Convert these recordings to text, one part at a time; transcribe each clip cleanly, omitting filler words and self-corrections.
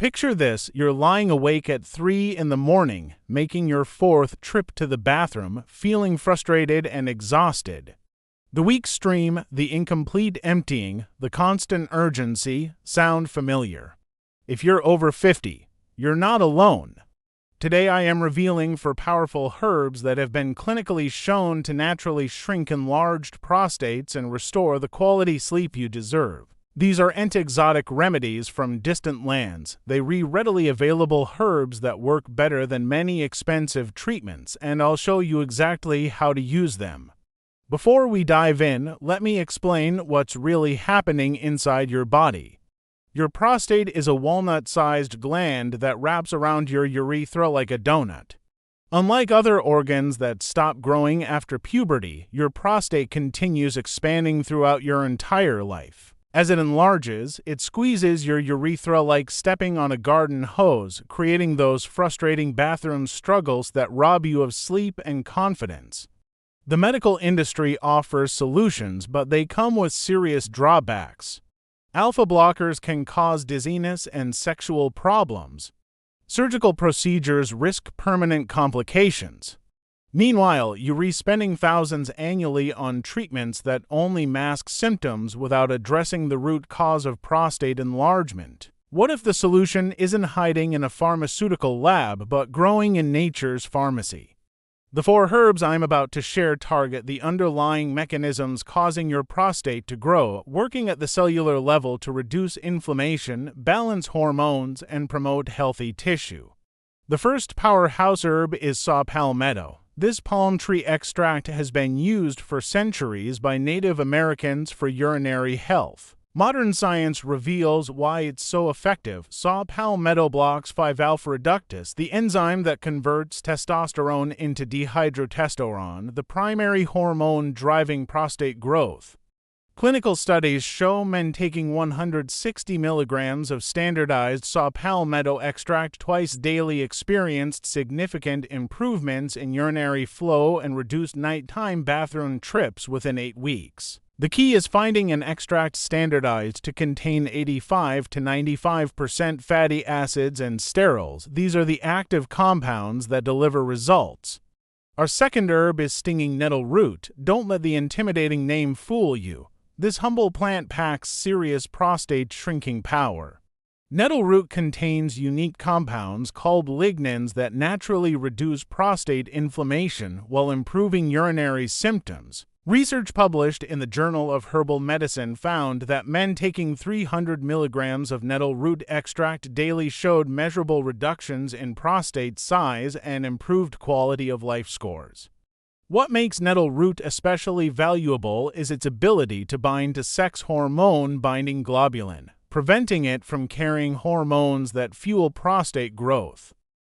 Picture this, you're lying awake at 3 in the morning, making your fourth trip to the bathroom, feeling frustrated and exhausted. The weak stream, the incomplete emptying, the constant urgency sound familiar. If you're over 50, you're not alone. Today I am revealing 4 powerful herbs that have been clinically shown to naturally shrink enlarged prostates and restore the quality sleep you deserve. These are anti-exotic remedies from distant lands. They are readily available herbs that work better than many expensive treatments, and I'll show you exactly how to use them. Before we dive in, let me explain what's really happening inside your body. Your prostate is a walnut-sized gland that wraps around your urethra like a donut. Unlike other organs that stop growing after puberty, your prostate continues expanding throughout your entire life. As it enlarges, it squeezes your urethra like stepping on a garden hose, creating those frustrating bathroom struggles that rob you of sleep and confidence. The medical industry offers solutions, but they come with serious drawbacks. Alpha blockers can cause dizziness and sexual problems. Surgical procedures risk permanent complications. Meanwhile, you're spending thousands annually on treatments that only mask symptoms without addressing the root cause of prostate enlargement. What if the solution isn't hiding in a pharmaceutical lab but growing in nature's pharmacy? The 4 herbs I'm about to share target the underlying mechanisms causing your prostate to grow, working at the cellular level to reduce inflammation, balance hormones, and promote healthy tissue. The first powerhouse herb is saw palmetto. This palm tree extract has been used for centuries by Native Americans for urinary health. Modern science reveals why it's so effective. Saw palmetto blocks 5-alpha reductase, the enzyme that converts testosterone into dihydrotestosterone, the primary hormone driving prostate growth. Clinical studies show men taking 160 milligrams of standardized saw palmetto extract twice daily experienced significant improvements in urinary flow and reduced nighttime bathroom trips within 8 weeks. The key is finding an extract standardized to contain 85 to 95% fatty acids and sterols. These are the active compounds that deliver results. Our second herb is stinging nettle root. Don't let the intimidating name fool you. This humble plant packs serious prostate shrinking power. Nettle root contains unique compounds called lignans that naturally reduce prostate inflammation while improving urinary symptoms. Research published in the Journal of Herbal Medicine found that men taking 300 milligrams of nettle root extract daily showed measurable reductions in prostate size and improved quality of life scores. What makes nettle root especially valuable is its ability to bind to sex hormone-binding globulin, preventing it from carrying hormones that fuel prostate growth.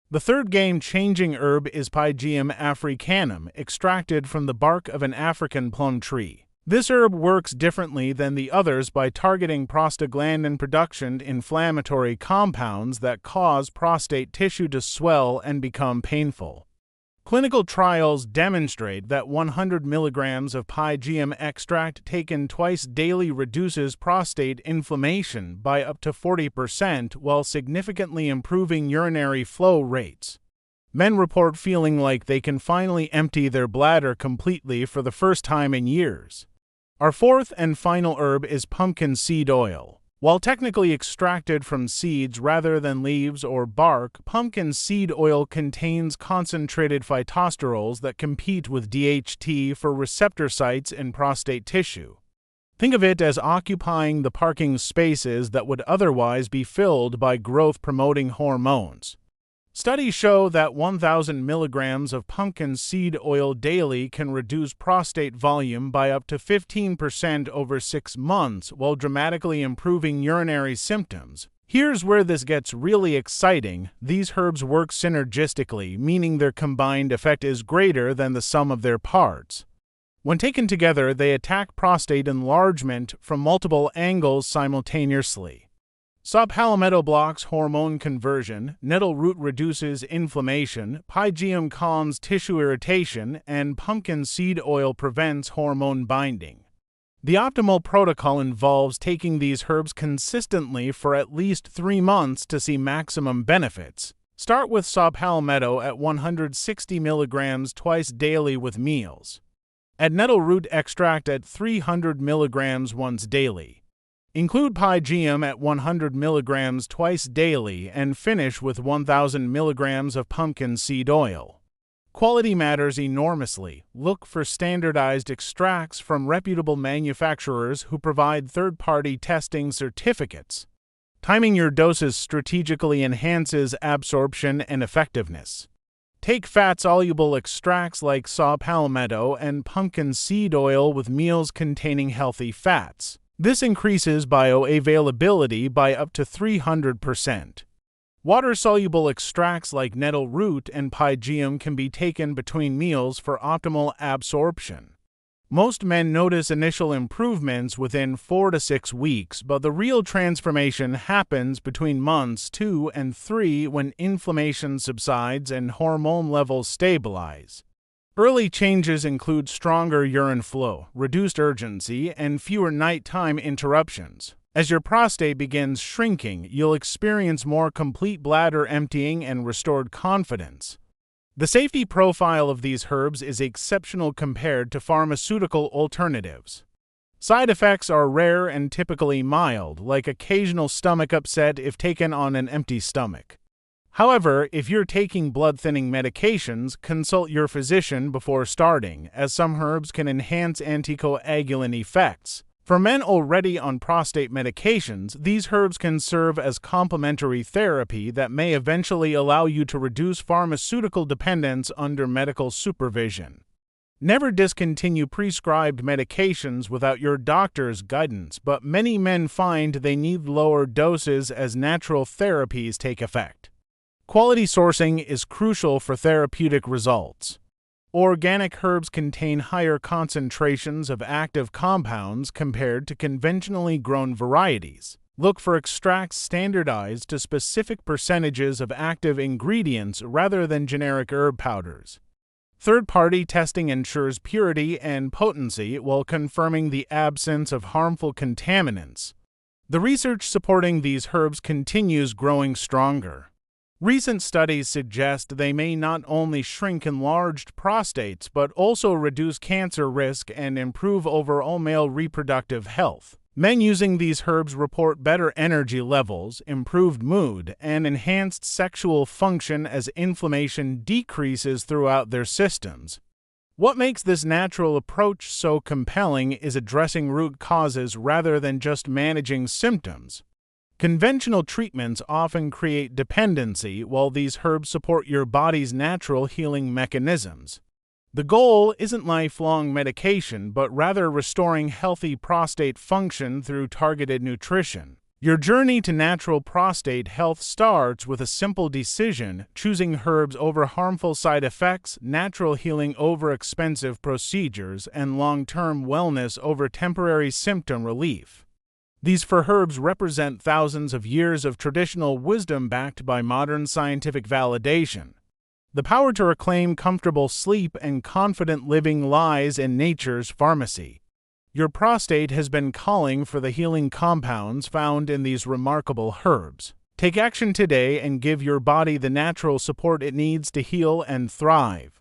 The third game-changing herb is pygeum africanum, extracted from the bark of an African plum tree. This herb works differently than the others by targeting prostaglandin production inflammatory compounds that cause prostate tissue to swell and become painful. Clinical trials demonstrate that 100 milligrams of pygeum extract taken twice daily reduces prostate inflammation by up to 40% while significantly improving urinary flow rates. Men report feeling like they can finally empty their bladder completely for the first time in years. Our fourth and final herb is pumpkin seed oil. While technically extracted from seeds rather than leaves or bark, pumpkin seed oil contains concentrated phytosterols that compete with DHT for receptor sites in prostate tissue. Think of it as occupying the parking spaces that would otherwise be filled by growth-promoting hormones. Studies show that 1,000 milligrams of pumpkin seed oil daily can reduce prostate volume by up to 15% over 6 months while dramatically improving urinary symptoms. Here's where this gets really exciting. These herbs work synergistically, meaning their combined effect is greater than the sum of their parts. When taken together, they attack prostate enlargement from multiple angles simultaneously. Saw palmetto blocks hormone conversion, nettle root reduces inflammation, pygeum calms tissue irritation, and pumpkin seed oil prevents hormone binding. The optimal protocol involves taking these herbs consistently for at least 3 months to see maximum benefits. Start with saw palmetto at 160 mg twice daily with meals. Add nettle root extract at 300 mg once daily. Include pygeum at 100 mg twice daily and finish with 1,000 mg of pumpkin seed oil. Quality matters enormously. Look for standardized extracts from reputable manufacturers who provide third-party testing certificates. Timing your doses strategically enhances absorption and effectiveness. Take fat-soluble extracts like saw palmetto and pumpkin seed oil with meals containing healthy fats. This increases bioavailability by up to 300%. Water-soluble extracts like nettle root and pygeum can be taken between meals for optimal absorption. Most men notice initial improvements within 4 to 6 weeks, but the real transformation happens between months 2 and 3 when inflammation subsides and hormone levels stabilize. Early changes include stronger urine flow, reduced urgency, and fewer nighttime interruptions. As your prostate begins shrinking, you'll experience more complete bladder emptying and restored confidence. The safety profile of these herbs is exceptional compared to pharmaceutical alternatives. Side effects are rare and typically mild, like occasional stomach upset if taken on an empty stomach. However, if you're taking blood-thinning medications, consult your physician before starting, as some herbs can enhance anticoagulant effects. For men already on prostate medications, these herbs can serve as complementary therapy that may eventually allow you to reduce pharmaceutical dependence under medical supervision. Never discontinue prescribed medications without your doctor's guidance, but many men find they need lower doses as natural therapies take effect. Quality sourcing is crucial for therapeutic results. Organic herbs contain higher concentrations of active compounds compared to conventionally grown varieties. Look for extracts standardized to specific percentages of active ingredients rather than generic herb powders. Third-party testing ensures purity and potency while confirming the absence of harmful contaminants. The research supporting these herbs continues growing stronger. Recent studies suggest they may not only shrink enlarged prostates but also reduce cancer risk and improve overall male reproductive health. Men using these herbs report better energy levels, improved mood, and enhanced sexual function as inflammation decreases throughout their systems. What makes this natural approach so compelling is addressing root causes rather than just managing symptoms. Conventional treatments often create dependency, while these herbs support your body's natural healing mechanisms. The goal isn't lifelong medication, but rather restoring healthy prostate function through targeted nutrition. Your journey to natural prostate health starts with a simple decision: choosing herbs over harmful side effects, natural healing over expensive procedures, and long-term wellness over temporary symptom relief. These four herbs represent thousands of years of traditional wisdom backed by modern scientific validation. The power to reclaim comfortable sleep and confident living lies in nature's pharmacy. Your prostate has been calling for the healing compounds found in these remarkable herbs. Take action today and give your body the natural support it needs to heal and thrive.